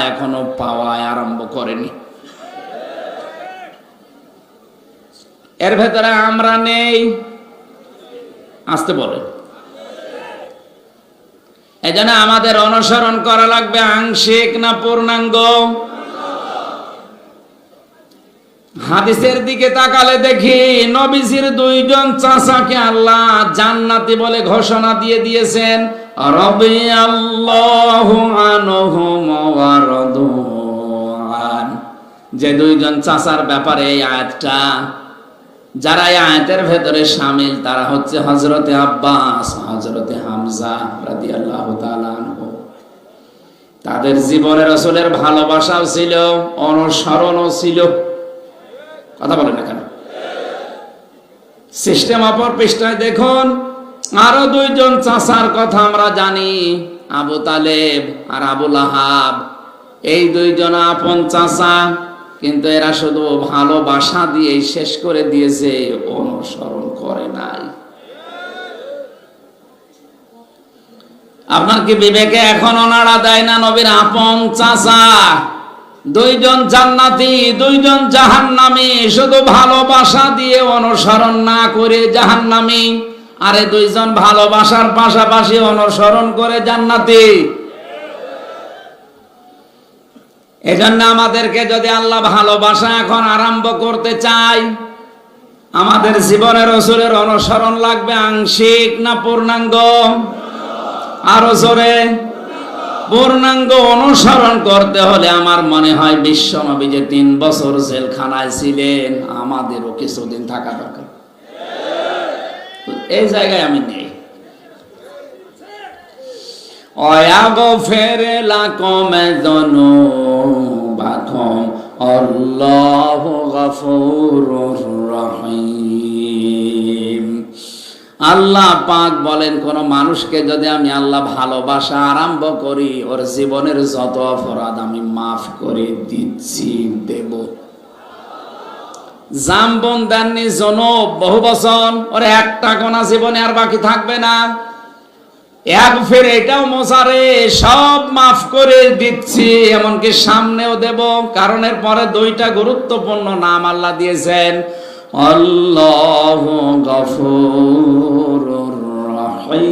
এখনো পাওয়া আরম্ভ করেনি। এর ভেতরে আমরা নেই, আসতে বলে। এজন্য আমাদের অনুসরণ করা লাগবে আংশিক না পূর্ণাঙ্গ। হাদিসের দিকে তাকালে দেখি নবীজির দুইজন চাচাকে আল্লাহ জান্নাতি বলে ঘোষণা দিয়ে দিয়েছেন। রাদিয়াল্লাহু আনহুম ওয়া রাদু আন। যে দুইজন চাচার ব্যাপারে এই আয়াতটা, যারা এই আয়াতের ভেতরে শামিল তারা হচ্ছে হযরতে আব্বাস, হযরতে হামজা রাদিয়াল্লাহু তাআলা আনহু। তাদের জীবনে রাসূলের ভালোবাসাও ছিল, অনুসরণও ছিল। কথা বলেন না কেন? সিস্টেম অপর পৃষ্ঠায় দেখুন, আরো দুইজন চাচার কথা আমরা জানি, আবু তালেব আর আবু লাহাব। এই দুইজন আপন চাচা, কিন্তু এরা শুধু ভালোবাসা দিয়ে শেষ করে দিয়েছে, অনুসরণ করে নাই। আপনার কি বিবেকে এখনো নাড়া দেয় না? নবীর আপন চাচা দুইজন জান্নাতি, দুইজন জাহান্নামী, শুধু ভালোবাসা দিয়ে অনুসরণ না করে জাহান্নামী। আরে দুইজন ভালোবাসার পাশাপাশি অনুসরণ করে জান্নাতি। এজন্য আমাদেরকে যদি আল্লাহ ভালোবাসা এখন আরম্ভ করতে চাই, আমাদের জীবনে রাসূলের অনুসরণ লাগবে আংশিক না পূর্ণাঙ্গ? আরো জোরে। পূর্ণাঙ্গ অনুসরণ করতে হলে আমার মনে হয় বিশ্ব নবী যে 3 বছর জেলখানায় ছিলেন, আমাদেরও কিছুদিন থাকা দরকার। এই জায়গায় আমি নেই। ওয়াগফির লাকুম যুনুবাকুম আল্লাহু গফুরুর রহিম। আল্লাহ পাক বলেন, কোন মানুষকে যদি আমি আল্লাহ ভালোবাসা আরম্ভ করি, ওর জীবনের যত অপরাধ আমি মাফ করে দিচ্ছি, দেব। জামবন দেননি জনব বহু বছর, ওর একটা গোনা জীবনে আর বাকি থাকবে না। এক ফের এটাও মোসারে সব মাফ করে দিচ্ছি, এমনকি সামনেও দেব। কারণ এর পরে 2টা গুরুত্বপূর্ণ নাম আল্লাহ দিয়েছেন, আল্লাহু গফুরুর রহিম।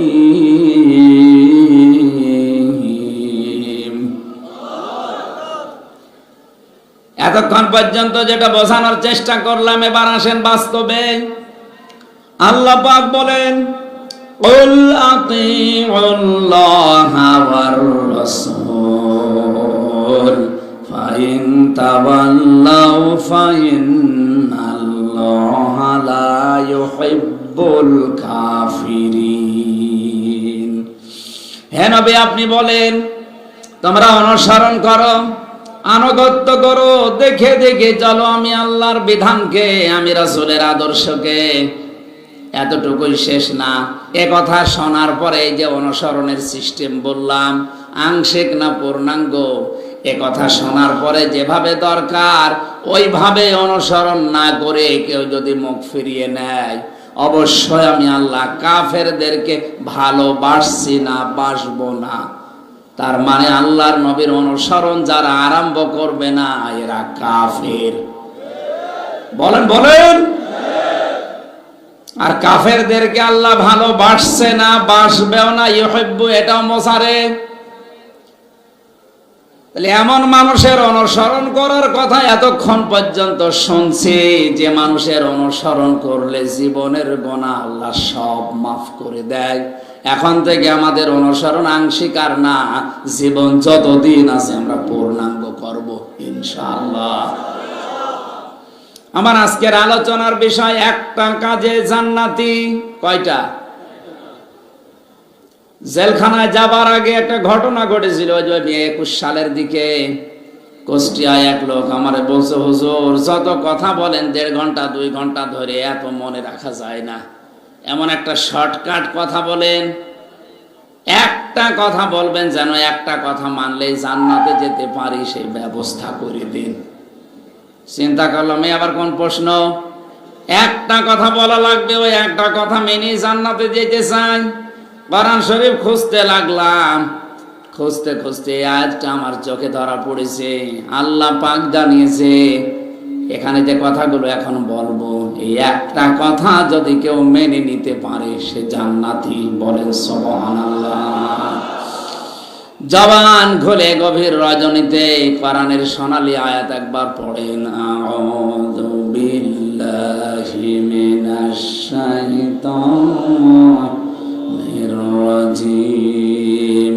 এতক্ষণ পর্যন্ত যেটা বোঝানোর চেষ্টা করলাম, এবার আসেন বাস্তবে। আল্লাহ পাক বলেন, কুল আতিউল্লাহা ওয়ার রাসূল ফাইন তাওয়াল্লাউ ফাইন্নাল্লাহা লা ইউহিব্বুল কাফিরিন। হে নবী, আপনি বলেন তোমরা অনুসরণ করো, আনুগত্য করো, দেখে দেখে চলো আমি আল্লাহর বিধানকে, আমি রাসূলের আদর্শকে। এতটুকুই শেষ না, এ কথা শোনার পরে এই যে অনুসরণের সিস্টেম বললাম, আংশিক না পূর্ণাঙ্গ, এ কথা শোনার পরে যেভাবে দরকার ওইভাবে অনুসরণ না করে কেউ যদি মুখ ফিরিয়ে নেয়, অবশ্যই আমি আল্লাহ কাফেরদেরকে ভালোবাসছি না, বাসবো না। তার মানে আল্লাহর নবীর অনুসরণ যারা আরম্ভ করবে না, এরা কাফের। বলেন বলেন। আর কাফেরদেরকে আল্লাহ ভালোবাসছে না, বাসবেও না, ইউহিব্বু, এটাও মোসারে। তাহলে এমন মানুষের অনুসরণ করার কথা এতক্ষণ পর্যন্ত শুনছি, যে মানুষের অনুসরণ করলে জীবনের গুনাহ আল্লাহ সব মাফ করে দেয়। এখন থেকে আমাদের অনুসরণ আংশিক আর না, জীবন যতদিন আছে আমরা পূর্ণাঙ্গ করব ইনশাআল্লাহ। আমার আজকের আলোচনার বিষয়, একটা কাজে জান্নাতি। কয়টা? জেলখানায় যাবার আগে একটা ঘটনা ঘটেছিল, 21 সালের দিকে কুষ্টিয়ায় এক লোক আমারে বলছে, হুজুর যত কথা বলেন 1.5 ঘন্টা 2 ঘন্টা ধরে, এত মনে রাখা যায় না। এমন একটা শর্টকাট কথা বলেন, একটা কথা বলবেন যেন একটা কথা মানলেই জান্নাতে যেতে পারি, সেই ব্যবস্থা করে দিন। চিন্তা করলাম, আবার কোন প্রশ্ন? একটা কথা বলা লাগবে, ওই একটা কথা মেনে জান্নাতে যেতে চাই। কোরআন শরীফ খুঁজতে লাগলাম, খুঁজতে খুঁজতে এই আয়াতটা আমার চোখে ধরা পড়েছে। আল্লাহ পাক জানিয়েছে এখানে যে কথাগুলো এখন বলবো, এই একটা কথা যদি কেউ মেনে নিতে পারে সে জান্নাতি। বলেন সুবহানাল্লাহ। জবান খুলে গভীর রজনীতে কোরআনের সোনালী আয়াত একবার পড়েন। আউযু বিল্লাহি মিনাশ শাইতানির রাজিম।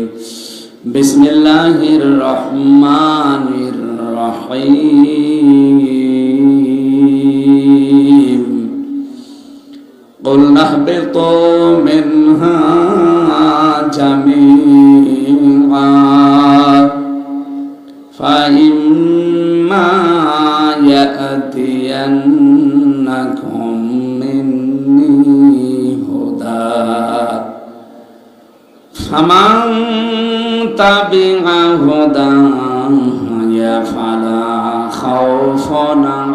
বিসমিল্লাহির রহমানির রহিম। قُلْنَا اهْبِطُوا مِنْهَا جَمِيعًا فَإِمَّا يَأْتِيَنَّكُم مِّنِّي هُدًى فَمَن تَبِعَ هُدَايَ فَلَا خَوْفٌ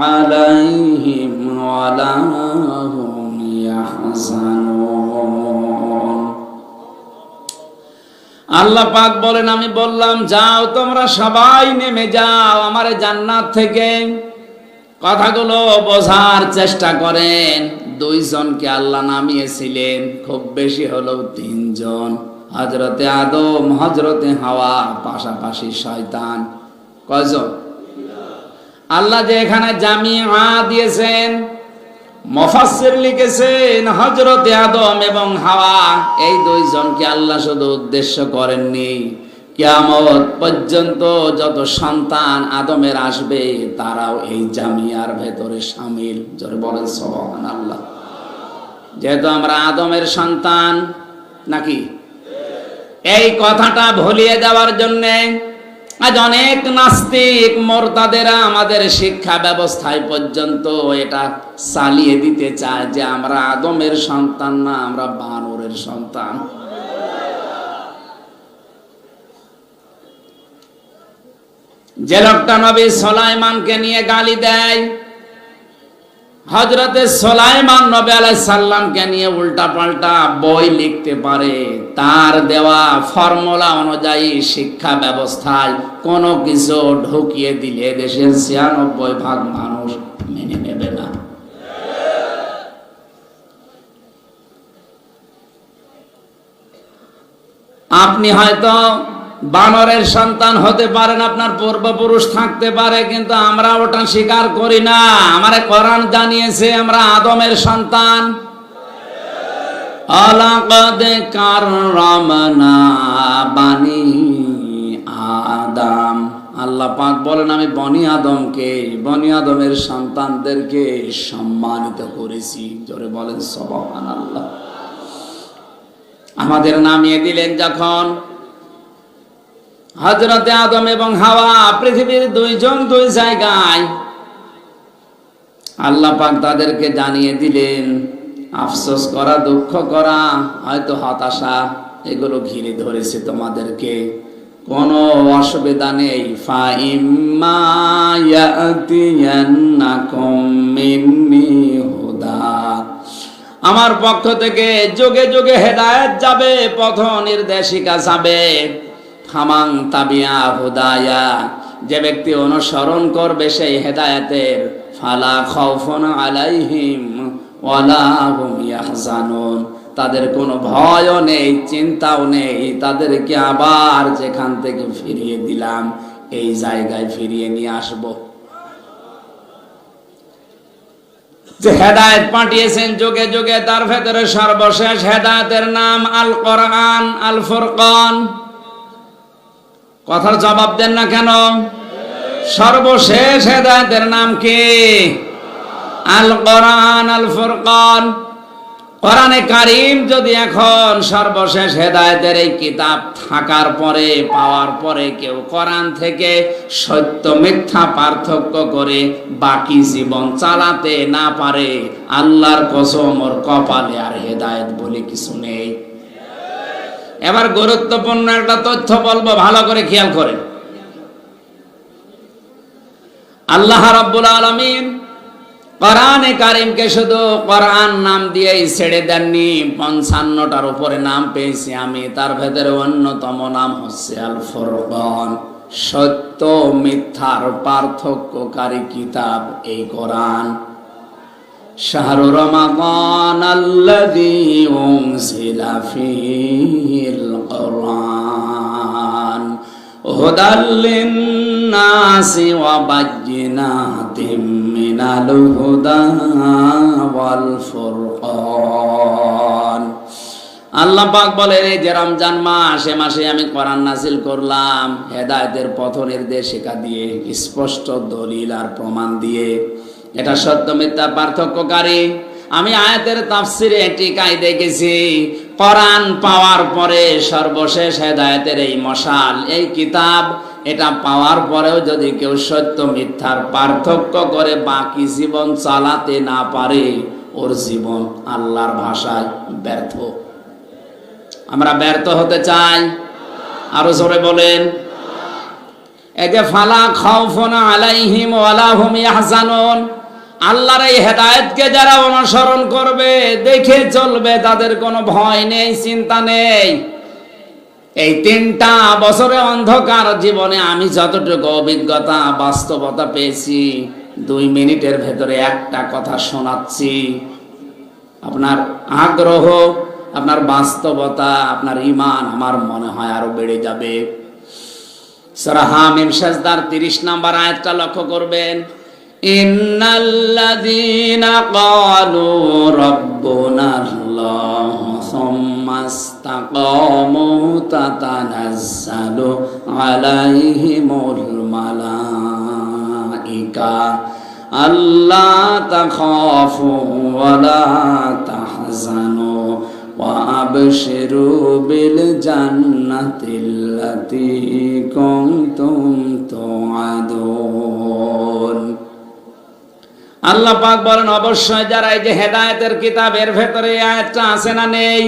عَلَيْهِمْ وَلَا هُمْ يَحْزَنُونَ। আল্লাহ পাক বলেন, আমি বললাম যাও তোমরা সবাই নেমে যাও আমার জান্নাত থেকে। কথাগুলো বোঝার চেষ্টা করেন। দুইজনকে আল্লাহ নামিয়েছিলেন, খুব বেশি হলো তিনজন। হযরতে আদম, হযরতে হাওয়া, পাশাপাশি শয়তান। কয়জন? আল্লাহ যে এখানে জামিআ দিয়েছেন, মুফাসসির লিখেছেন হযরতে আদম এবং হাওয়া এই দুইজনকে আল্লাহ শুধু উদ্দেশ্য করেননি, কিয়ামত পর্যন্ত যত সন্তান আদমের আসবে তারাও এই জামিয়ার ভেতরে শামিল। জোরে বলেন সুবহানাল্লাহ। যেহেতু আমরা আদমের সন্তান নাকি, এই কথাটা ভুলিয়ে দেওয়ার জন্য আজ অনেক নাস্তিক মুরতাদেরা আমাদের শিক্ষা ব্যবস্থায় পর্যন্ত এটা চালিয়ে দিতে চায় যে আমরা আদমের সন্তান না, আমরা বানরের সন্তান। যে লোকটা নবী সুলাইমানকে নিয়ে গালি দেয়, হযরতে সুলাইমান নবী আলাইহিস সালামকে নিয়ে উল্টা পাল্টা বই লিখতে পারে, তার দেওয়া ফর্মুলা অনুযায়ী শিক্ষা ব্যবস্থায় কোনো কিছু ঢুকিয়ে দিলে দেশের ৯৬% মানুষ মেনে নেবে না। আপনি হয়তো বানরের সন্তান হতে পারেন, আপনার পূর্বপুরুষ থাকতে পারে, কিন্তু আমরা ওটা স্বীকার করি না। আমারে কোরআন জানিয়েছে আমরা আদমের সন্তান। আলাকাদ কাররামনা বানি আদম। আল্লাহ পাক বলেন আমি বনি আদমকে, বনি আদমের সন্তানদেরকে সম্মানিত করেছি। জোরে বলেন সুবহানাল্লাহ। আমাদের নামিয়ে দিলেন যখন হযরতে আদম এবং হাওয়া পৃথিবীর দুইজন দুই জায়গায়, আল্লাহ পাক তাদেরকে জানিয়ে দিলেন আফসোস করা, দুঃখ করা, হয়তো হতাশা এগুলো ঘিরে ধরেছে তোমাদেরকে, কোনো অসুবিধা নেই। ফাইম্মা ইয়াতিয়ান্নাকুম মিন্নি হুদা, আমার পক্ষ থেকে যুগে যুগে হেদায়েত যাবে, পথ নির্দেশিকা যাবে। ফামান তাবিয়া হুদায়া, যে ব্যক্তি অনুসরণ করবে সেই হেদায়েতের, ফালা খাউফুন আলাইহিম ওয়ালা হুম ইয়াহজানুন, তাদের কোনো ভয়ও নেই, চিন্তাও নেই। তাদেরকে আবার যেখান থেকে ফিরিয়ে দিলাম এই জায়গায় ফিরিয়ে নিয়ে আসব। যে হেদায়েত পাঠিয়েছেন যুগে যুগে, তার ভেতরে সর্বশেষ হেদায়েতের নাম আল কোরআন, আল ফুরকান। কথার জবাব দেন না কেন? সর্বশেষ হেদায়েতের নাম কি? আল কোরআন, আল ফুরকান। কোরআনে কারীম যদি এখন সর্বশেষ হেদায়েতের এই কিতাব থাকার পরে, পাওয়ার পরে কেউ কোরআন থেকে সত্য মিথ্যা পার্থক্য করে বাকি জীবন চালাতে না পারে, আল্লাহর কসম ওর কপালে আর হেদায়েত বলে কিছু নেই। এবার গুরুত্বপূর্ণ একটা তথ্য বলবো, ভালো করে খেয়াল করেন। আল্লাহ রাব্বুল আলামিন কোরআনে কারিমকে শুধু কোরআন নাম দিয়েই ছেড়ে দেননি, 55টার উপরে নাম পেয়েছি আমি। তার ভেতরে অন্যতম নাম হচ্ছে আল ফুরকান, সত্য মিথ্যার পার্থক্যকারী কিতাব এই কোরআন। শাহরু রমাদান আল্লাযী উনজিলা ফীহিল কুরআন হুদাল লিন-নাসি ওয়া বায়্যিনাতিম মিনাল হুদা ওয়াল ফুরকান। আল্লাহ পাক বলেন, এই যে রমজান মাস, এ মাসে আমি কোরআন নাযিল করলাম হেদায়েতের পথ নির্দেশিকা দিয়ে, স্পষ্ট দলিল আর প্রমাণ দিয়ে। এটা সত্য মিথ্যার পার্থক্যকারী। আমি আয়াতের তাফসিরে টিকায় দেখেছি, কোরআন পাওয়ার পরে সর্বশেষ হেদায়েতের এই মশাল, এই কিতাব, এটা পাওয়ার পরেও যদি কেউ সত্য মিথ্যার পার্থক্য করে বাকি জীবন চালাতে না পারে, ওর জীবন আল্লাহর ভাষায় ব্যর্থ। আমরা ব্যর্থ হতে চাই? আরো জোরে বলেন। এই যে ফালা খাউফুন আলাইহিম ওয়ালা হুম ইয়াহজানুন, আল্লাহর এই হেদায়েতকে যারা অনুসরণ করবে, দেখে চলবে, তাদের কোনো ভয় নেই, চিন্তা নেই। এই 3টা বছরে অন্ধকার জীবনে আমি যতটুকু অভিজ্ঞতা বাস্তবতা পেয়েছি, 2 মিনিটের ভেতরে একটা কথা শোনাচ্ছি। আপনার আগ্রহ, আপনার বাস্তবতা, আপনার ঈমান আমার মনে হয় আরো বেড়ে যাবে। সূরা হামিম সাজদার 30 নম্বর আয়াতটা লক্ষ্য করবেন। ইন্নাল্লাযীনা ক্বালু রাব্বুনাল্লাহু সুম্মা ইসতাকামু তাতানাজ্জালু আলাইহিমুল মালাইকা আল্লা তাখাফু ওয়া লা তাহজানু ওয়া আবশিরু বিল জান্নাতিল্লাতী কুনতুম তুআদুন। আল্লাহ পাক বলেন, অবশ্যই যারা এই যে হেদায়েতের কিতাবের ভেতরে এই আয়াতটা আছে না নেই?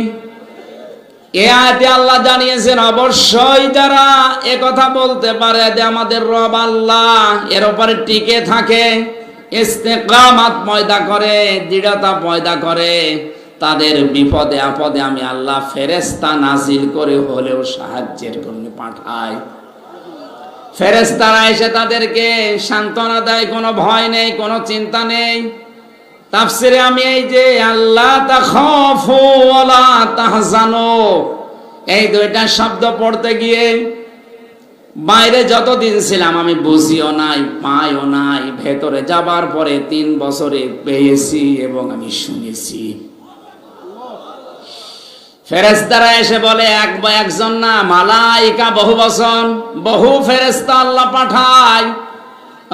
এই আয়াতে আল্লাহ জানিয়েছেন, অবশ্যই যারা এ কথা বলতে পারে যে আমাদের রব আল্লাহ, এর উপরে টিকে থাকে, ইস্তেকামাত পয়দা করে, দৃঢ়তা পয়দা করে, তাদের বিপদে আপদে আমি আল্লাহ ফেরেশতা নাজিল করে হলেও সাহায্যের জন্য পাঠাই। ফেরেশতারা এসে তাদেরকে সান্ত্বনা দেয়, কোনো ভয় নেই, কোনো চিন্তা নেই। তাফসিরে আমি এই যে আল্লাহ তাখাফু ওয়া লা তাহজানু, এই 2টা শব্দ পড়তে গিয়ে বাইরে যতদিন ছিলাম আমি বুঝিও নাই, পাইও নাই, ভেতরে যাবার পরে 3 বছরে পেয়েছি এবং আমি শুনেছি। ফেরেশতারা এসে বলে, একজন না, মালাইকা বহু বচন, বহু ফেরেশতা আল্লাহ পাঠায়।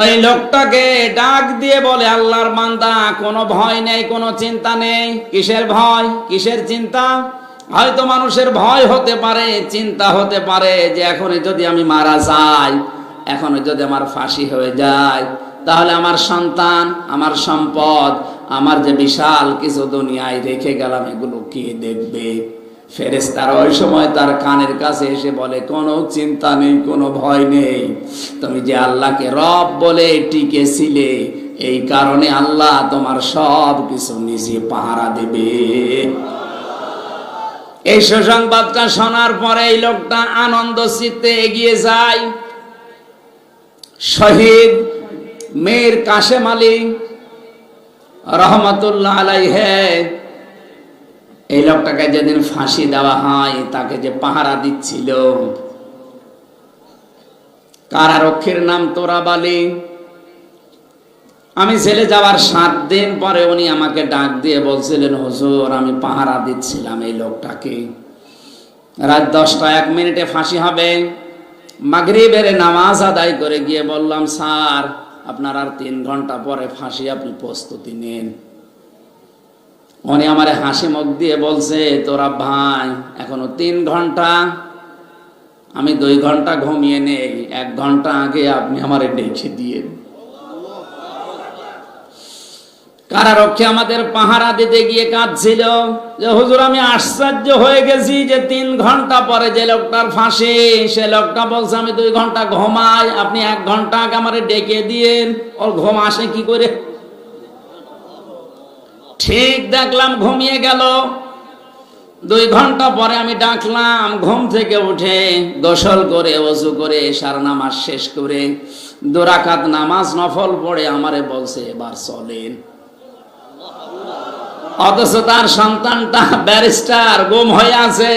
ওই লোকটাকে ডাক দিয়ে বলে, আল্লাহর বান্দা, কোনো ভয় নেই, কোনো চিন্তা নেই। কিসের ভয়, কিসের চিন্তা? হয়তো মানুষের ভয় হতে পারে, চিন্তা হতে পারে যে এখনই যদি আমি মারা যাই, এখনই যদি আমার ফাঁসি হয়ে যায়, তাহলে আমার সন্তান, আমার সম্পদ, আমার যে বিশাল কিছু দুনিয়ায় রেখে গেলাম, এগুলো কে দেখবে? ফেরেশতারা ওই সময় তার কানের কাছে এসে বলে, কোনো চিন্তা নেই, কোনো ভয় নেই। তুমি যে আল্লাহকে রব বলে টিকেছিলে, এই কারণে আল্লাহ তোমার সব কিছু নিজে পাহারা দেবে। এই সুসংবাদটা শোনার পরে এই লোকটা আনন্দ চিত্তে এগিয়ে যায়। শহীদ মীর কাসেম আলী রহমাতুল্লাহ আলাইহি, এই লোকটাকে যেদিন ফাঁসি দেওয়া হয়, তাকে যে পাহারা দিচ্ছিল, কারারক্ষীর নাম তোরাব আলী। আমি ছেলে যাওয়ার 7 দিন পরে উনি আমাকে ডাক দিয়ে বলছিলেন, হুজুর, আমি পাহারা দিচ্ছিলাম এই লোকটাকে, রাত 10টা 1 মিনিটে ফাঁসি হবে। মাগরিবের নামাজ আদায় করে গিয়ে বললাম, স্যার, আপনার আর 3 ঘন্টা পরে ফাঁসি, আপনি প্রস্তুতি নেন। উনি আমারে হাসি মুখ দিয়ে বলছে, তোরা ভাই, এখনো 3 ঘন্টা, আমি 2 ঘন্টা ঘুমিয়ে নেই, 1 ঘন্টা আগে আপনি আমারে ডেকে দিয়ে। কারারক্ষী আমাদের পাহারা দিতে গিয়ে কাঁদছিল যে, হুজুর, আমি আশ্চর্য হয়ে গেছি যে 3 ঘন্টা পরে যে লোকটার ফাঁসি, সে লোকটা বলছে আমি 2 ঘন্টা ঘুমাই, আপনি 1 ঘন্টা আগে আমারে ডেকে দিয়েন। ওর ঘুম আসে কি করে? ঠিক দেখলাম ঘুমিয়ে গেল। 2 ঘন্টা পরে আমি ডাকলাম, ঘুম থেকে উঠে গোসল করে ওযু করে এশার নামাজ শেষ করে 2 রাকাত নামাজ নফল পড়ে আমারে বলছে এবার চলেন। অথচ তার সন্তানটা ব্যারিস্টার, গুম হয়ে আছে।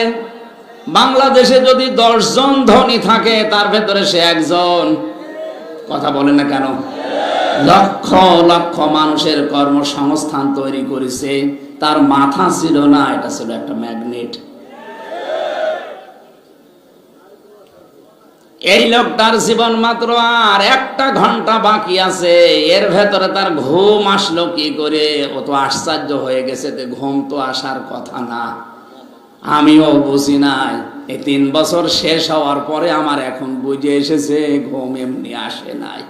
বাংলাদেশে যদি 10 জন ধনী থাকে তার ভেতরে সে একজন। কথা বলেন না কেন? লক্ষ লক্ষ মানুষের কর্মসংস্থান তৈরি করেছে। তার মাথা ছিল না, এটা ছিল একটা ম্যাগনেট। এই লোকটার জীবন মাত্র আর 1 ঘন্টা বাকি আছে। এর ভেতরে তার ঘুম আসলো কি করে? ও তো আশ্চর্য হয়ে গেছে, ঘুম তো আসার কথা না। আমিও বুঝি নাই। এই 3 বছর শেষ হওয়ার পরে আমার এখন বুঝে এসেছে ঘুম এমনি আসে নাই।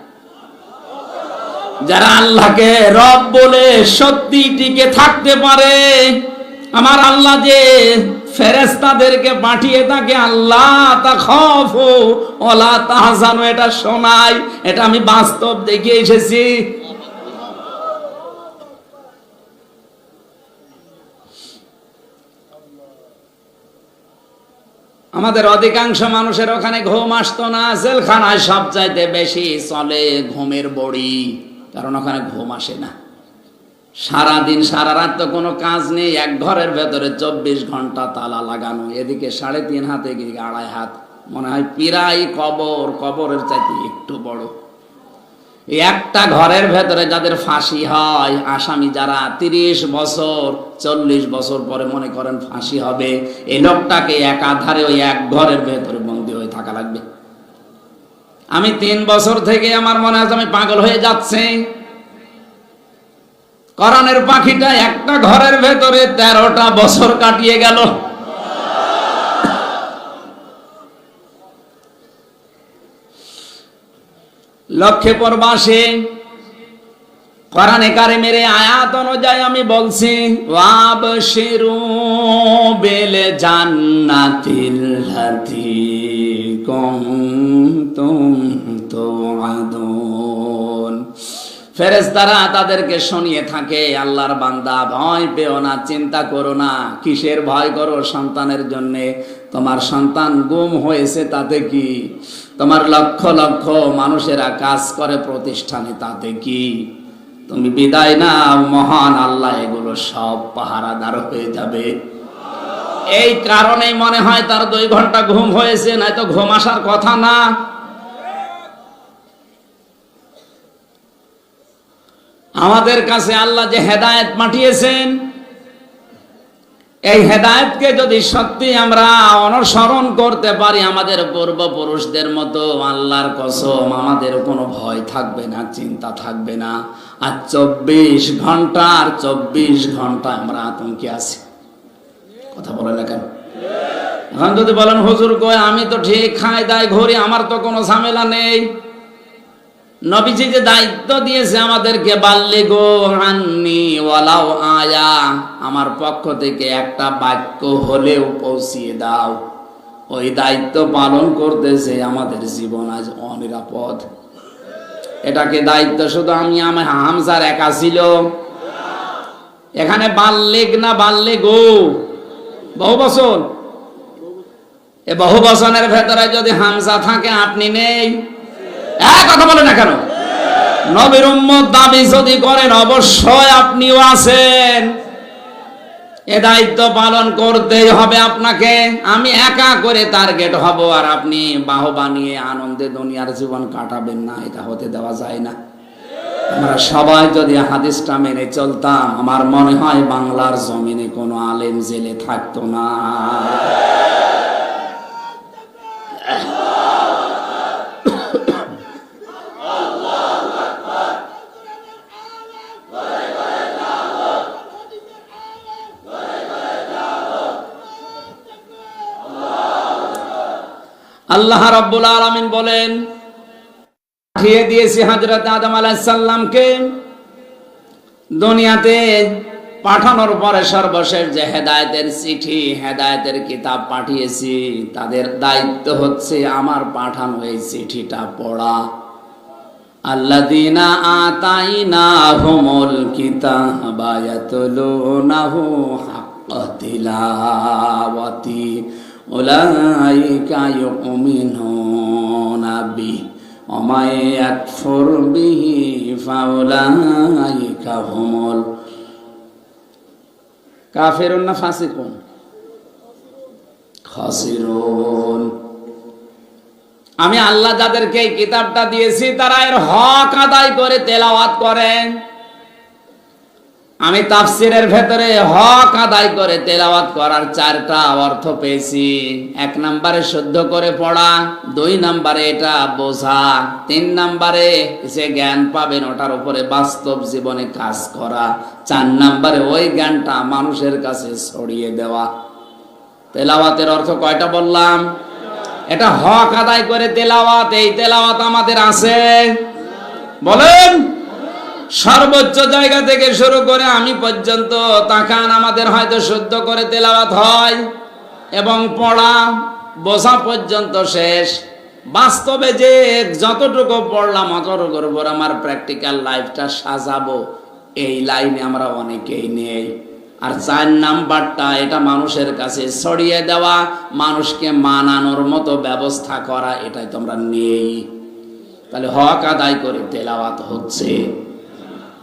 যারা আল্লাহকে রব বলে সত্যি টিকে থাকতে পারে, আমার আল্লাহ যে ফেরেশতাদেরকে পাঠিয়ে তাকে আল্লাহ তাখাফু ওয়ালা তাহজানু এটা শোনায়, এটা আমি বাস্তব দেখে এসেছি। আমাদের অধিকাংশ মানুষের ওখানে ঘুম আসতো না। জেলখানায় সবচাইতে বেশি চলে ঘুমের বড়ি, কারণ ওখানে ঘুম আসে না। সারাদিন সারা রাত তো কোনো কাজ নেই, এক ঘরের ভেতরে 24 ঘন্টা তালা লাগানো। এদিকে 3.5 হাত, এদিকে 2.5 হাত, মনে হয় পিরাই কবর, কবরের চাইতে একটু বড়। এই একটা ঘরের ভেতরে যাদের ফাঁসি হয়, আসামি যারা 30 বছর 40 বছর পরে মনে করেন ফাঁসি হবে, এই লোকটাকে একাধারে ওই এক ঘরের ভেতরে বন্দী হয়ে থাকা লাগবে। আমি 3 বছর থেকে আমার মনে হয় আমি পাগল হয়ে যাচ্ছে। কোরআনের পাখিটা একটা ঘরের ভেতরে 13টা বছর কাটিয়ে গেল। লক্ষ্যে পরবাসে কোরআনে কারিমের আয়াত অনুযায়ী আমি বলছি, ওয়াবশিরু বিল জান্নাতিল লাতী কুনতুম তুআদুন। ফেরেশতারা তাদেরকে শুনিয়ে থাকে, আল্লাহর বান্দা ভয় পেও না, চিন্তা করো না। কিসের ভয় করো? সন্তানের জন্য। তোমার সন্তান গুম হয়েছে তাতে কি? তোমার লক্ষ লক্ষ মানুষেরা কাজ করে প্রতিষ্ঠানে, তাতে কি? তুমি বিদায় নাও, মহান আল্লাহ এগুলো সব পাহারাদার হয়ে যাবে। এই কারণেই মনে হয় তার 2 ঘন্টা ঘুম হয়েছে, নয়তো ঘুম আসার কথা না। আমাদের কাছে আল্লাহ যে হেদায়েত পাঠিয়েছেন, এই হেদায়েতকে যদি সত্যি আমরা অনুসরণ করতে পারি আমাদের পূর্বপুরুষদের মতো, আল্লাহর কসম আমাদের কোনো ভয় থাকবে না, চিন্তা থাকবে না। আর 24 ঘন্টা আমরা আতঙ্কে আছি। কথা বলেন না কেন? এখন যদি বলেন হুজুর কই আমি তো ঠিক খাই দাই ঘুরি, আমার তো কোনো ঝামেলা নেই। নবীজি যে দায়িত্ব দিয়েছে আমাদেরকে, বাল্লিগু আন্নি ওয়ালাউ আয়া, আমার পক্ষ থেকে একটা বাক্য হলেও পৌঁছিয়ে দাও। ওই দায়িত্ব পালন করতেছে আমাদের জীবন আজ অনিরাপদ। এটাকে দায়িত্ব শুধু আমার হামজার একা ছিল? এখানে বাল্লিগ না বাল্লিগু, বহু বচন। এ বহু বচনের ভেতরে যদি হামজা থাকে আপনি নেই। কথা বলে না কেন? নবীর উম্মত দাবি যদি করেন অবশ্যই আপনিও আছেন। এ দায়িত্ব পালন করতেই হবে আপনাকে। আমি একা করে টার্গেট হব আর আপনি বাহবা নিয়ে আনন্দে দুনিয়ার জীবন কাটাবেন না, এটা হতে দেওয়া যায় না। আমরা সবাই যদি হাদিসটা মেনে চলতাম, আমার মনে হয় বাংলার জমিনে কোনো আলেম জেলে থাকতো না। আল্লাহ রাব্বুল আলামিন বলেন, পাঠিয়ে দিয়েছি হযরত আদম আলাইহিস সালামকে দুনিয়াতে। পাঠানোর পরে সর্বশেষ যে হেদায়েতের চিঠি, হেদায়েতের কিতাব পাঠিয়েছি, তাদের দায়িত্ব হচ্ছে আমার পাঠানো এই চিঠিটা পড়া। আল্লাযীনা আতাইনাহুমুল কিতাবা ইয়াতলুনাহু হাক্কা তিলাওয়াতি উলাইকা ইউমিনুনা বিহি ওয়া মান ইয়াকফুর বিহি ফাউলাইকা হুমুল কাফিরুন না ফাসিকুন? খাসিরুন। আমি আল্লাহ যাদেরকে এই কিতাবটা দিয়েছি তারা এর হক আদায় করে তেলাওয়াত করেন। আমি তাফসিরের ভেতরে হক আদায় করে তেলাওয়াত করার 4টা অর্থ পেয়েছি। 1 নম্বরে শুদ্ধ করে পড়া, 2 নম্বরে এটা বোঝা, 3 নম্বরে যে জ্ঞান পাবেন ওটার উপরে বাস্তব জীবনে কাজ করা, 4 নম্বরে ওই জ্ঞানটা মানুষের কাছে ছড়িয়ে দেওয়া। তেলাওয়াতের অর্থ কয়টা বললাম? এটা হক আদায় করে তেলাওয়াত। এই তেলাওয়াত আমাদের আছে? বলেন। সর্বোচ্চ জায়গা থেকে শুরু করে আমি পর্যন্ত তাকান, আমাদের হয়তো শুদ্ধ করে তেলাওয়াত হয় এবং পড়া বোঝা পর্যন্ত শেষ। বাস্তবে যে যতটুকু পড়লাম অতটুকুর উপর আমার প্র্যাকটিক্যাল লাইফটা সাজাবো, এই লাইনে আমরা অনেকেই নেই। আর 4 নাম্বারটা, এটা মানুষের কাছে ছড়িয়ে দেওয়া, মানুষকে মানানোর মতো ব্যবস্থা করা, এটাই তোমরা নেই। তাহলে হক আদায় করে তেলাওয়াত হচ্ছে।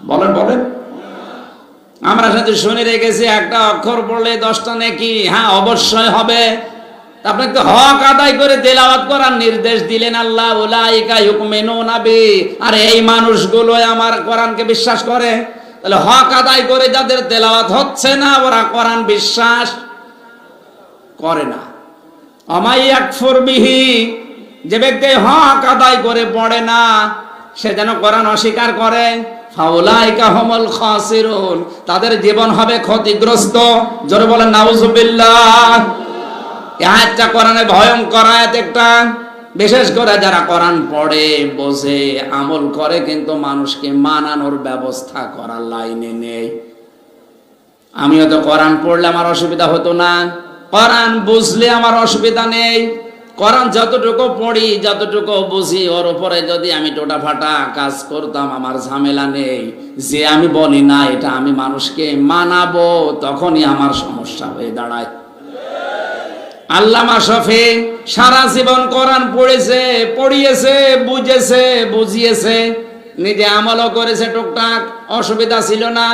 বলেন বলেন। আমরা সাথে শুনে রেখেছি একটা অক্ষর পড়লে 10টা নেকি। হ্যাঁ, অবশ্যই হবে। আপনাকে তো হক আদায় করে তেলাওয়াত করার নির্দেশ দিলেন আল্লাহ, উলাইকা ইউমিনুনা বি। আর এই মানুষগুলো আমার কোরআনকে বিশ্বাস করে। তাহলে হক আদায় করে যাদের তেলাওয়াত হচ্ছে না, ওরা কোরআন বিশ্বাস করে না। আমাই ইয়াকফুর বিহি, যে ব্যক্তি হক আদায় করে পড়ে না, সে যেন কোরআন অস্বীকার করে। ফাউলাইকা হুমুল খাসিরুন, তাদের জীবন হবে ক্ষতিগ্রস্ত। জোরে বলেন নাউজুবিল্লাহ। এই আয়াতটা কোরআনে ভয়ঙ্কর আয়াত একটা। বিশেষ করে যারা কোরআন পড়ে, বোঝে, আমল করে, কিন্তু মানুষকে মানানোর ব্যবস্থা করার লাইনে নেই। আমিও তো কোরআন পড়লে আমার অসুবিধা হতো না, কোরআন বুঝলে আমার অসুবিধা নেই। কোরআন যতটুকু পড়ি, যতটুকু বুঝি, ওর উপরে যদি আমি টোটাফাটা কাজ করতাম আমার ঝামেলা নেই। যে আমি বলি না এটা আমি মানুষকে মানাবো, তখনই আমার সমস্যা হয়ে দাঁড়ায়। আল্লামা শফি সারা জীবন কোরআন পড়েছে, পড়িয়েছে, বুঝেছে, বুঝিয়েছে, নিজে আমলও করেছে টুকটাক, অসুবিধা ছিল না।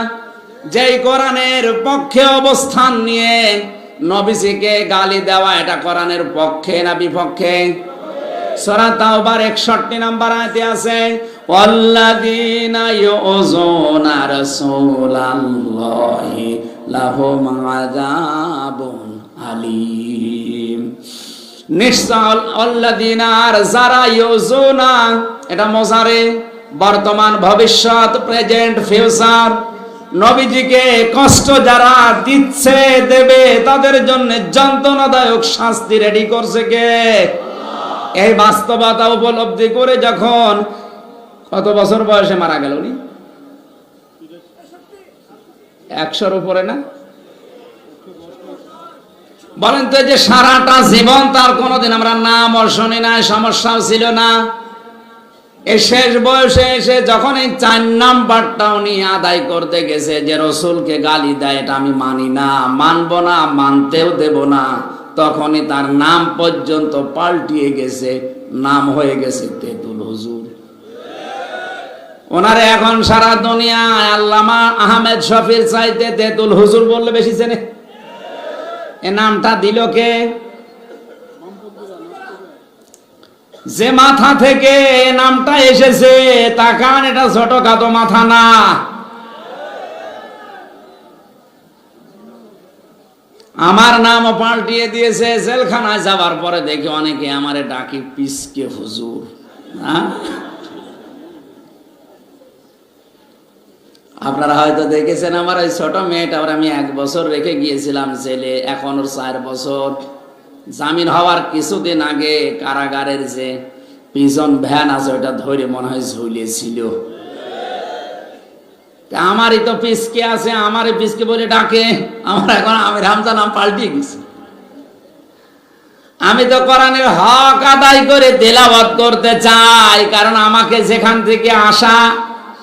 যেই কোরআনের পক্ষে অবস্থান নিয়ে নবীজিকে গালি দেওয়া, এটা কোরআনের পক্ষে না বিপক্ষে? সূরা তাওবার 61 নম্বর আয়াতে আছে, ওয়াল্লাযীনা ইউযুনা রাসূলাল্লাহি লাহুম আযাবুন আলীম। নিশ্চয় আল্লাযীনা, আর যারা ইউযুনা, এটা মুজারে, বর্তমান, ভবিষ্যৎ, প্রেজেন্ট, ফিউচার। নবীজিকে কষ্ট যারা দিচ্ছে, দেবে, তাদের জন্য যন্ত্রণাদায়ক শাস্তি রেডি করছে কে? এই বাস্তবতা উপলব্ধি করে যখন, কত বছর বয়সে মারা গেল উনি? 100-র উপরে না? বলেন তো, যে সারাটা জীবন তার কোনোদিন আমরা নামও শুনি না, সমস্যাও ছিল না। এই শেষ বয়সে এসে যখন এই 4 নাম্বারটা উনি আদায় করতে গেছে, যে রসুলকে গালি দেয়, এটা আমি মানি না, মানবো না, মানতেও দেব না, তখনই তার নাম পর্যন্ত পাল্টিয়ে গেছে। নাম হয়ে গেছে তেতুল হুজুর। ওনারে এখন সারা দুনিয়ায় আল্লামা আহমেদ শফির চাইতে তেতুল হুজুর বললে বেশি চেনে। এ নামটা দিল কে? যে মাথা থেকে নামটা এসেছে, তাকান, এটা ছোটখাটো মাথা না। আমার নামও পাল্টিয়ে দিয়েছে। জেলখানায় যাবার পরে দেখি অনেকে আমারে ডাকি পিসকে হুজুর। আপনারা হয়তো দেখেছেন আমার ওই ছোট মেয়েটা, আমি 1 বছর রেখে গিয়েছিলাম জেলে, এখন ওর 4 বছর। জামিন হওয়ার কিছুদিন আগে কারাগারের যে পিজন ভ্যান আছে, ওটা ধরে মনে হয় ঝুলিয়েছিল। আমারই তো পিসকে আছে, আমারই পিসকে বলে ডাকে। আমার এখন আমি রামজা নাম পাল্টিয়ে গেছি। আমি তো কোরআনের হক আদায় করে তেলাওয়াত করতে চাই, কারণ আমাকে যেখান থেকে আসা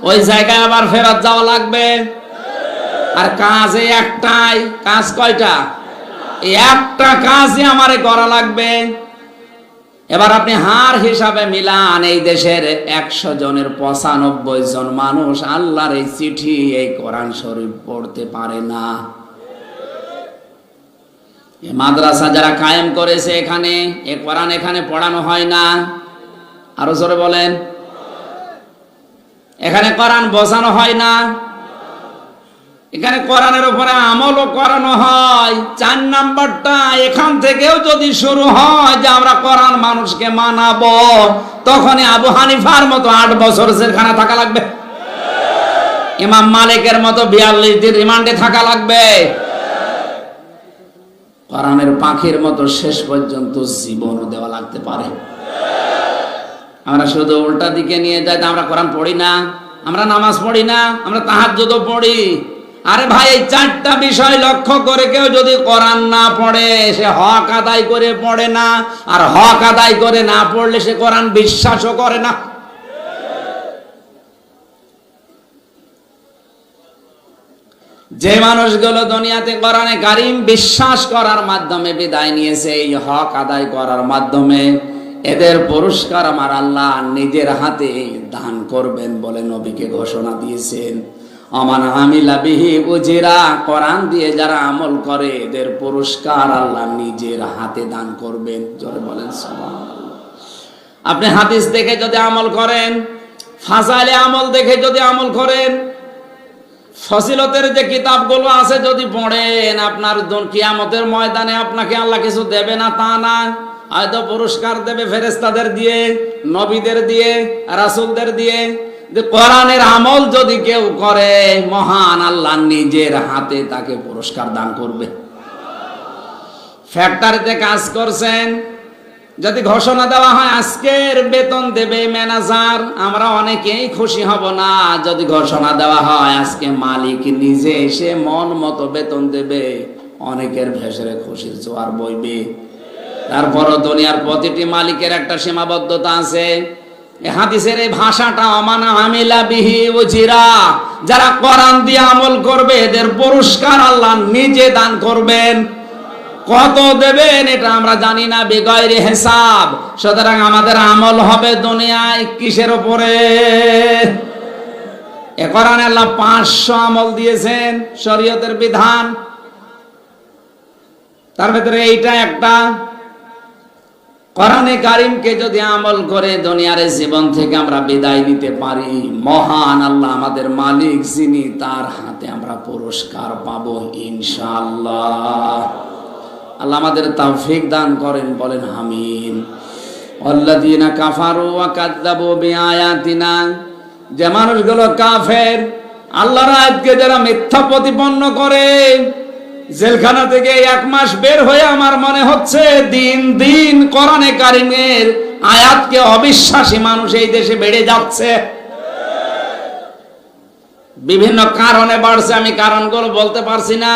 ওই জায়গায় আবার ফেরত যাওয়া লাগবে। আর কাজে একটাই, কাজ কয়টা? একটা কাজই আমারে করা লাগবে। এবার আপনি হার হিসাবে মিলান, এই দেশের 100 জনের 95 জন মানুষ আল্লাহর এই চিঠি, এই কোরআন শরীফ পড়তে পারে না। মাদ্রাসা যারা কায়েম করেছে, এখানে এই কোরআন এখানে পড়ানো হয় না। আরো জোরে বলেন, এখানে কোরআন বোঝানো হয় না, এখানে কোরআনের উপরে আমলও করানো হয়। 4 নাম্বারটা, এখান থেকেও যদি শুরু হয় যে আমরা কোরআন মানুষকে মানাবো, তখনই আবু হানিফার মতো 8 বছর জেলখানা থাকা লাগবে, ইমাম মালিকের মতো 42 দিন রিমান্ডে থাকা লাগবে, কোরআনের পাখির মতো শেষ পর্যন্ত জীবনও দেওয়া লাগতে পারে। আমরা শুধু উল্টা দিকে নিয়ে যাই, আমরা কোরআন পড়ি না, আমরা নামাজ পড়ি না, আমরা তাহাজ্জুদও পড়ি। আরে ভাই, এই 4টা বিষয় লক্ষ্য করে কেউ যদি কোরআন না পড়ে, সে হক আদায় করে পড়ে না, আর হক আদায় করে না পড়লে সে কোরআন বিশ্বাসও করে না। যে মানুষগুলো দুনিয়াতে কোরআনে কারীম বিশ্বাস করার মাধ্যমে বিদায় নিয়েছে, এই হক আদায় করার মাধ্যমে, এদের পুরস্কার আমার আল্লাহ নিজের হাতে দান করবেন বলে নবীকে ঘোষণা দিয়েছেন। আমান আমিলা বিহি উজিরা, কোরআন দিয়ে যারা আমল করে এদের পুরস্কার আল্লাহ নিজের হাতে দান করবেন। জোরে বলেন সুবহানাল্লাহ। আপনি হাদিস দেখে যদি আমল করেন, ফাজাইলে আমল দেখে যদি আমল করেন, ফজিলতের যে কিতাবগুলো আছে যদি পড়েন, আপনার কিয়ামতের ময়দানে আপনাকে আল্লাহ কিছু দেবে না তা না, হয়তো পুরস্কার দেবে ফেরেশতাদের দিয়ে, নবীদের দিয়ে, রাসূলদের দিয়ে। যে কোরআনের আমল যদি কেউ করে, মহান আল্লাহ নিজের হাতে তাকে পুরস্কার দান করবে। ফ্যাক্টরিতে কাজ করছেন, যদি ঘোষণা দেওয়া হয় আজকের বেতন দেবে ম্যানেজার, আমরা অনেকেই খুশি হব না। যদি ঘোষণা দেওয়া হয় আজকে মালিক নিজে এসে মন মতো বেতন দেবে, অনেকের ভেসরে খুশির জোয়ার বইবে। তারপরও দুনিয়ার প্রতিটি মালিকের একটা সীমাবদ্ধতা আছে। হাদিসের এই ভাষাটা, অমানা আমিলা বিহি উজিরা, যারা কোরআন দিয়ে আমল করবে এদের পুরস্কার আল্লাহ নিজে দান করবেন। কত দেবেন এটা আমরা জানি না, বেগয়রে হিসাব। সুতরাং আমাদের আমল হবে দুনিয়ায় কিসের উপরে? এ কোরআনে আল্লাহ 500 আমল দিয়েছেন, শরীয়তের বিধান, তার ভিতরে এইটা একটা। কোরআনে কারীমকে যদি আমল করে দুনিয়ার জীবন থেকে আমরা বিদায় নিতে পারি, মহান আল্লাহ আমাদের মালিক যিনি, তার হাতে আমরা পুরস্কার পাবো ইনশাআল্লাহ। আল্লাহ আমাদের তৌফিক দান করেন, বলেন আমিন। আল্লাযীনা কাফারু ওয়া কাযযাবু বিআয়াতিনা, যে মানুষগুলো কাফের, আল্লাহর আয়াতকে যারা মিথ্যা প্রতিপন্ন করে, জেলখানা থেকে 1 মাস বের হয়ে আমার মনে হচ্ছে দিন দিন কোরআনে কারীমের আয়াতকে অবিশ্বাসী মানুষ এই দেশে বেড়ে যাচ্ছে। বিভিন্ন কারণে বাড়ছে, আমি কারণগুলো বলতে পারছি না।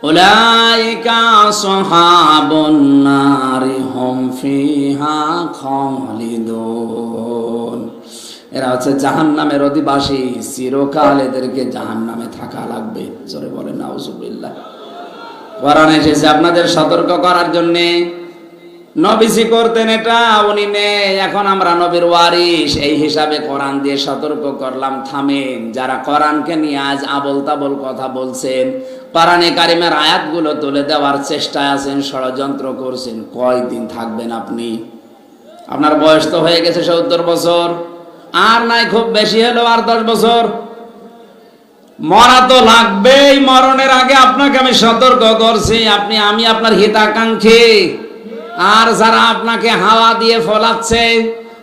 উলাইকা আসহাবুন নারি হুম ফিহা খালিদুন, এরা হচ্ছে জাহান্নামের অধিবাসী, চিরকাল এদেরকে জাহান্নামে থাকা লাগবে। জোরে বলেন নাউজুবিল্লাহ। কোরআন এসেছে আপনাদের সতর্ক করার জন্য। নবীজি করতেন এটা, উনি নেই, এখন আমরা নবীর ওয়ারিস, এই হিসাবে কোরআন দিয়ে সতর্ক করলাম, থামেন। যারা কোরআনকে নিয়ে আজ আবল তাবল কথা বলছেন, কোরআনে কারীমের আয়াতগুলো তুলে দেওয়ার চেষ্টায় আছেন, ষড়যন্ত্র করছেন, কয়দিন থাকবেন আপনি? আপনার বয়স তো হয়ে গেছে 70 বছর, আর নাই খুব বেশি হলো আর 10 বছর। মরা তো লাগবেই, মরণের আগে আপনাকে আমি সতর্ক করছি। আমি আপনার হিতাকাঙ্ক্ষী। আর যারা আপনাকে হাওয়া দিয়ে ফলাচ্ছে,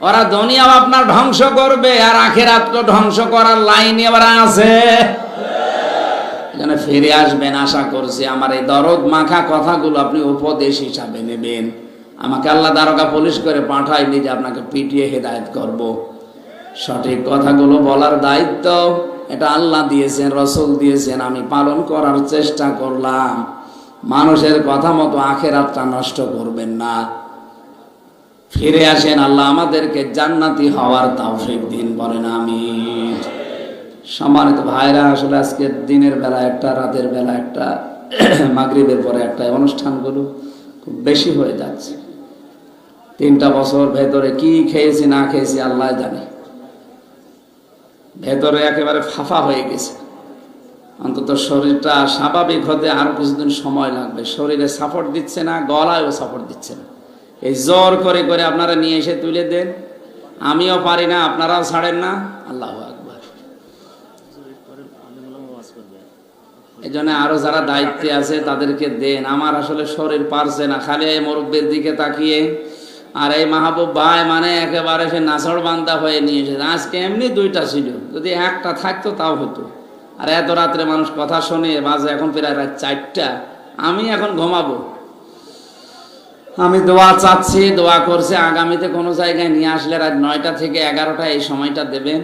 ওরা দুনিয়াও আপনার ধ্বংস করবে, আর আখিরাতও ধ্বংস করার লাইনে ওরা আছে। এখানে ফিরে আসবেন আশা করছি। আমার এই দরদ মাখা কথাগুলো আপনি উপদেশ হিসাবে নেবেন। আমাকে আল্লাহ দারোগা পুলিশ করে পাঠায়নি যে আপনাকে পিটিয়ে হেদায়েত করব। সঠিক কথাগুলো বলার দায়িত্ব এটা আল্লাহ দিয়েছেন, রাসূল দিয়েছেন, আমি পালন করার চেষ্টা করলাম। মানুষের কথা মতো আখিরাতটা নষ্ট করবেন না। ফিরে আসেন, আল্লাহ আমাদেরকে জান্নাতি হওয়ার তৌফিক দিন, বলেন আমিন। সম্মানিত ভাইরা, আসলে আজকে দিনের বেলা একটা, রাতের বেলা একটা, মাগরিবের পরে একটা, অনুষ্ঠানগুলো খুব বেশি হয়ে যাচ্ছে। 3টা বছর ভেতরে কি খেয়েছি না খেয়েছি আল্লাহ জানে, ভেতরে একেবারে ফাফা হয়ে গেছে। অন্তত শরীরটা স্বাভাবিক হতে আরো কিছুদিন সময় লাগবে। শরীরে সাপোর্ট দিচ্ছে না, গলায়ও সাপোর্ট দিচ্ছে না। এই জোর করে করে আপনারা নিয়ে এসে তুলে দেন, আমিও পারি না, আপনারাও ছাড়েন না। আল্লাহু আকবার। এই জন্য আরো যারা দায়িত্বে আছে তাদেরকে দেন। আমার আসলে শরীর পারছে না, খালি এই মুরব্বীর দিকে তাকিয়ে। আর এই মাহবুব ভাই মানে একেবারে সে নাছড় বান্দা হয়ে নিয়ে এসেছে। আজকে এমনি 2টা ছিল, যদি একটা থাকতো তাও হতো। আর এত রাত্রে মানুষ কথা শোনে, বাজে এখন প্রায় রাত 4টা, আমি এখন ঘুমাবো। আমি দোয়া চাচ্ছি, দোয়া করছে আগামীতে কোনো জায়গায় নিয়ে আসলে রাত 9টা থেকে 11টা এই সময়টা দেবেন,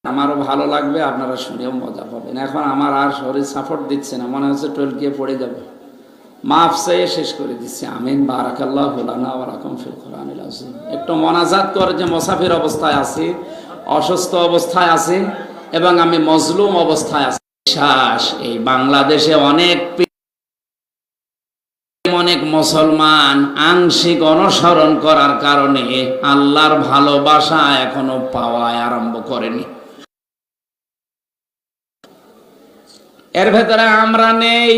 আমারও ভালো লাগবে, আপনারা শুনেও মজা পাবেন। এখন আমার আর শরীর সাপোর্ট দিচ্ছে না, মনে হচ্ছে টলকিয়ে পড়ে যাবে। মাফ চেয়ে শেষ করে দিচ্ছি। আমিন। বারাকাল্লাহু লানা ওয়া লাকুম ফিল কোরআনিল আযীম। একটু মোনাজাত করে যে মুসাফির অবস্থায় আছি, অসুস্থ অবস্থায় আছি এবং আমি মজলুম অবস্থায় আছি। শ্বাস এই বাংলাদেশে অনেক মুসলমান আংশিক অনুসরণ করার কারণে আল্লাহর ভালোবাসা এখনো পাওয়া আরম্ভ করেনি। এর ভেতরে আমরা নেই।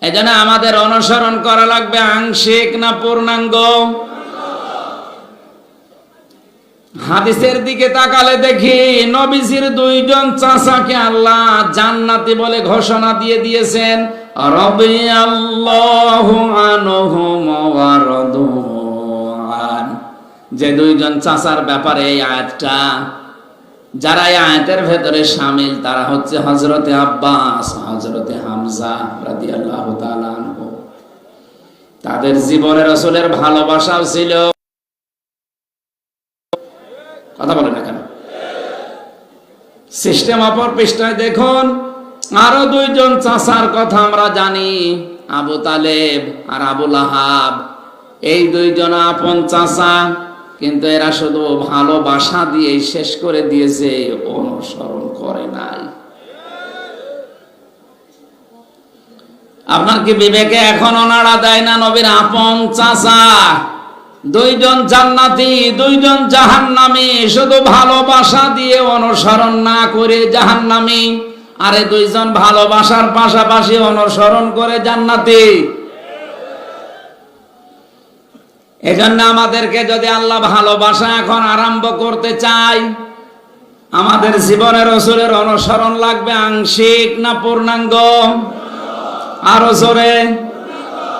এজন্য আমাদের অনুসরণ করা লাগবে আংশিক না পূর্ণাঙ্গ। হাদিসের দিকে তাকালে দেখি নবীজির 2জন চাচাকে আল্লাহ জান্নাতি বলে ঘোষণা দিয়ে দিয়েছেন। রাদিয়াল্লাহু আনহুম ওয়া রাদু আন। যে 2জন চাচার ব্যাপারে এই আয়াতটা, যারা এই আয়াতের ভেতরে শামিল তারা হচ্ছে হযরতে আব্বাস, হযরতে হামজা রাদিয়াল্লাহু তাআলা আনহু। তাদের জীবনে রাসূলের ভালোবাসাও ছিল। কথা বলে না কেন? সিস্টেম অপর পৃষ্ঠায় দেখুন, আরো 2জন চাচার কথা আমরা জানি, আবু তালেব আর আবু লাহাব। এই 2জন আপন চাচা, কিন্তু এরা শুধু ভালোবাসা দিয়ে শেষ করে দিয়েছে, অনুসরণ করে নাই। আপনার কি বিবেকে এখনো নাড়া দেয় না? নবীর আপন চাচা 2জন জান্নাতি, 2জন জাহান্নামী, শুধু ভালোবাসা দিয়ে অনুসরণ না করে জাহান্নামী। আরে 2জন ভালোবাসার পাশাপাশি অনুসরণ করে জান্নাতি। এজন্য আমাদেরকে যদি আল্লাহ ভালোবাসা এখন আরম্ভ করতে চাই, আমাদের জীবনে রাসূলের অনুসরণ লাগবে আংশিক না পূর্ণাঙ্গ? আরো জোরে।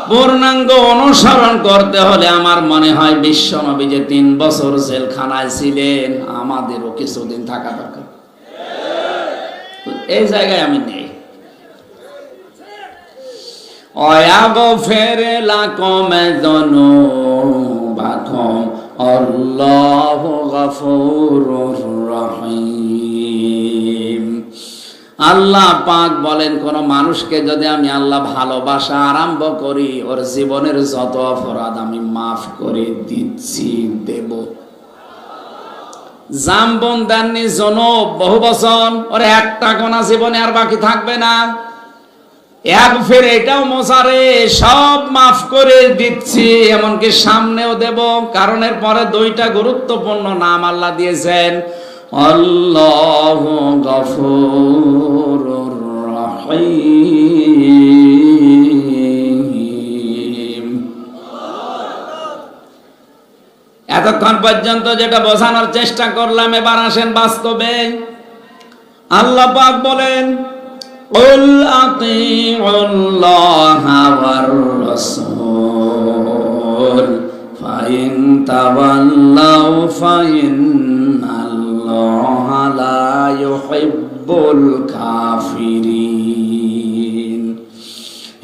পূর্ণাঙ্গ অনুসরণ করতে হলে আমার মনে হয় বিশ্ব নবী যে 3 বছর জেলখানায় ছিলেন, আমাদেরও কিছুদিন থাকা দরকার। এই জায়গায় আমি নেই। ويغفر لكم ذنوبكم الله غفور رحيم। আল্লাহ পাক বলেন, কোন মানুষকে যদি আমি আল্লাহ ভালোবাসা আরম্ভ করি, ওর জীবনের যত অপরাধ আমি মাফ করে দিচ্ছি, দেব। জামবন দাননি জনব বহু বছর, ওর একটা গোনা জীবনে আর বাকি থাকবে না। এক ফের এটাও মোসারে সব মাফ করে দিচ্ছি, এমনকি সামনেও দেব। কারণের পরে 2টা গুরুত্বপূর্ণ নাম আল্লাহ দিয়েছেন, আল্লাহু গফুরুর রহিম। এতক্ষণ পর্যন্ত যেটা বোঝানোর চেষ্টা করলাম, এবার আসেন বাস্তবে। আল্লাহ পাক বলেন, قل أطيعوا الله والرسول فإن تولوا فإن الله لا يحب الكافرين।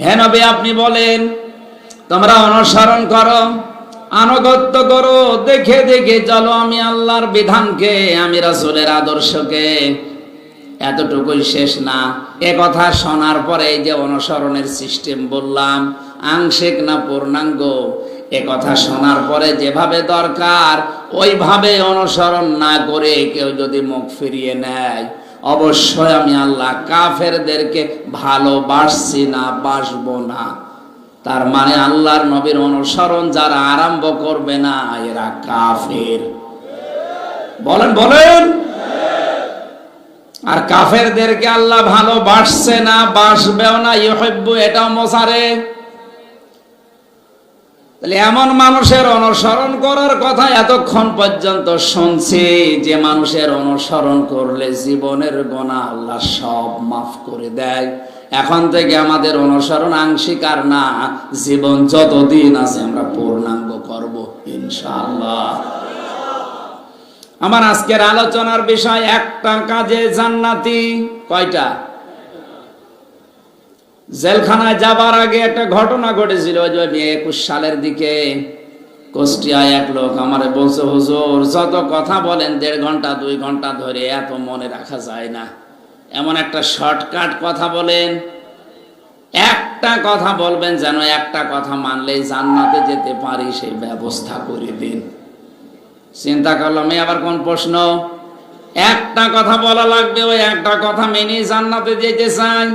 হে নবী, আপনি বলেন তোমরা অনুসরণ করো আনুগত্য করো, দেখে দেখে চলো আমি আল্লাহর বিধানকে, আমি রাসূলের আদর্শকে। এতটুকুই শেষ না, এ কথা শোনার পরে এই যে অনুসরণের সিস্টেম বললাম, আংশিক না পূর্ণাঙ্গ, এ কথা শোনার পরে যেভাবে দরকার ওইভাবে অনুসরণ না করে কেউ যদি মুখ ফিরিয়ে নেয়, অবশ্যই আমি আল্লাহ কাফেরদেরকে ভালোবাসছি না, বাসবো না। তার মানে আল্লাহর নবীর অনুসরণ যারা আরম্ভ করবে না এরা কাফের। বলেন বলেন। আর কাফেরদেরকে আল্লাহ ভালোবাসছে না, বাসবেও না, ইউহিব্বু, এটাও মোসারে। তাহলে এমন মানুষের অনুসরণ করার কথা এতক্ষণ পর্যন্ত শুনছি যে মানুষের অনুসরণ করলে জীবনের গুনাহ আল্লাহ সব মাফ করে দেয়। এখন থেকে আমাদের অনুসরণ আংশিক আর না, জীবন যতদিন আছে আমরা পূর্ণাঙ্গ করব ইনশাআল্লাহ। আমার আজকের আলোচনার বিষয় একটা কাজে জান্নাতি। কয়টা? জেলখানায় যাবার আগে একটা ঘটনা ঘটেছিল। 21 সালের দিকে কুষ্টিয়ায় এক লোক আমারে বলছে, হুজুর যত কথা বলেন 1.5 ঘন্টা 2 ঘন্টা ধরে এত মনে রাখা যায় না, এমন একটা শর্টকাট কথা বলেন, একটা কথা বলবেন যেন একটা কথা মানলেই জান্নাতে যেতে পারি, সেই ব্যবস্থা করে দিন। চিন্তা করলাম এই আবার কোন প্রশ্ন, একটা কথা বলা লাগবে, ওই একটা কথা মেনে জান্নাতে যেতে চাই।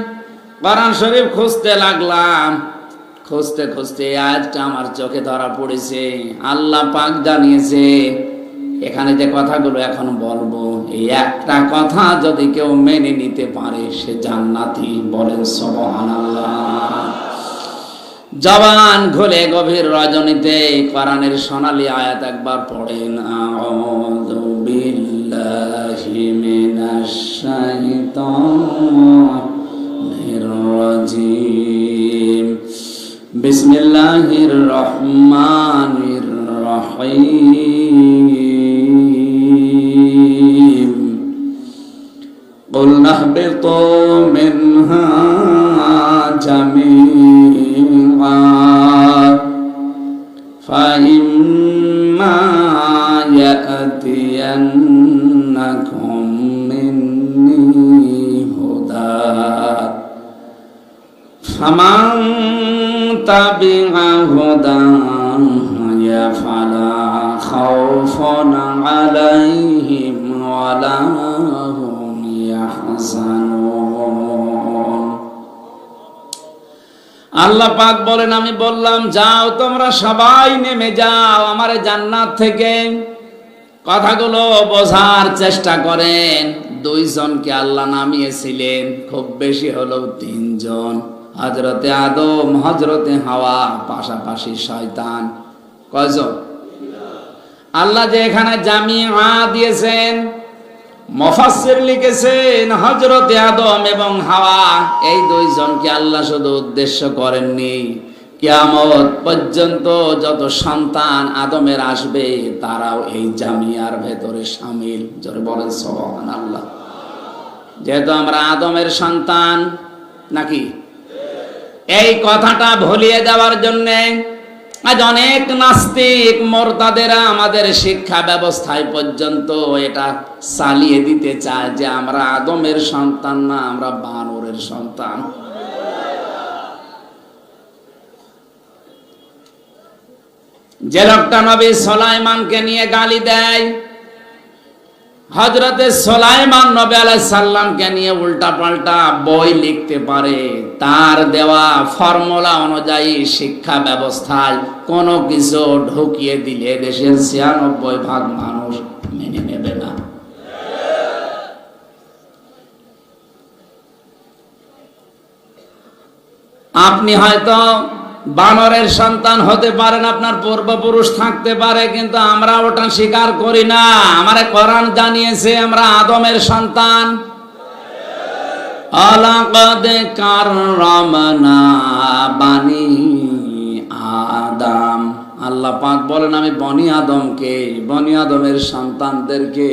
কোরআন শরীফ খুঁজতে লাগলাম, খুঁজতে খুঁজতে আজটা আমার চোখে ধরা পড়েছে। আল্লাহ পাক জানিয়েছে এখানে যে কথাগুলো এখন বলবো, এই একটা কথা যদি কেউ মেনে নিতে পারে সে জান্নাতি। বলেন সুবহানাল্লাহ। জবান খুলে গভীর রজনীতে কোরআনের সোনালী আয়াত একবার পড়েন, আউযু বিল্লাহি মিনাশ শাইতানির রাজিম, বিসমিল্লাহির রহমানির রহিম, কুল নাহবিতু মিনহা জামিআন ফাইম্মা ইয়াতিয়ান্নাকুম মিন্নি হুদা ফামান তাবিআ হুদায়া ফালা খাউফুন আলাইহিম ওয়ালা হুম ইয়াহজানুন। আল্লাহ পাক বলেন, আমি বললাম যাও তোমরা সবাই নেমে যাও আমার জান্নাত থেকে। কথাগুলো বোঝার চেষ্টা করেন। 2 জনকে আল্লাহ নামিয়েছিলেন, খুব বেশি হলো 3 জন, হযরতে আদম, হযরতে হাওয়া, পাশাপাশি শয়তান। কয়জন? আল্লাহ যে এখানে জামিআ দিয়েছেন, মুফাসসির লিখেছেন হযরতে আদম এবং হাওয়া, এই 2 জনকে আল্লাহ শুধু উদ্দেশ্য করেননি, কিয়ামত পর্যন্ত যত সন্তান আদমের আসবে তারাও এই জামিয়ার ভেতরে শামিল। জোরে বলেন সুবহানাল্লাহ। যেহেতু আমরা আদমের সন্তান নাকি, এই কথাটা ভুলিয়ে দেওয়ার জন্য আজ অনেক নাস্তিক মুরতাদেরা আমাদের শিক্ষা ব্যবস্থায় পর্যন্ত এটা চালিয়ে দিতে চায় যে আমরা আদমের সন্তান না, আমরা বানরের সন্তান। যে লোকটা নবী সুলাইমানকে নিয়ে গালি দেয়, হযরতে সুলাইমান নবী আলাইহিস সালামকে নিয়ে উল্টা পাল্টা বই লিখতে পারে, তার দেওয়া ফর্মুলা অনুযায়ী শিক্ষা ব্যবস্থায় কোনো কিছু ঢুকিয়ে দিলে দেশের 96% মানুষ মেনে নেবে না। আপনি হয়তো বানরের সন্তান হতে পারেন, আপনার পূর্বপুরুষ থাকতে পারে, কিন্তু আমরা ওটা স্বীকার করি না। আমারে কোরআন জানিয়েছে আমরা আদমের সন্তান। আলাকাদ কাররামনা বানি আদম, আল্লাহ পাক বলেন আমি বনি আদমকে, বনি আদমের সন্তানদেরকে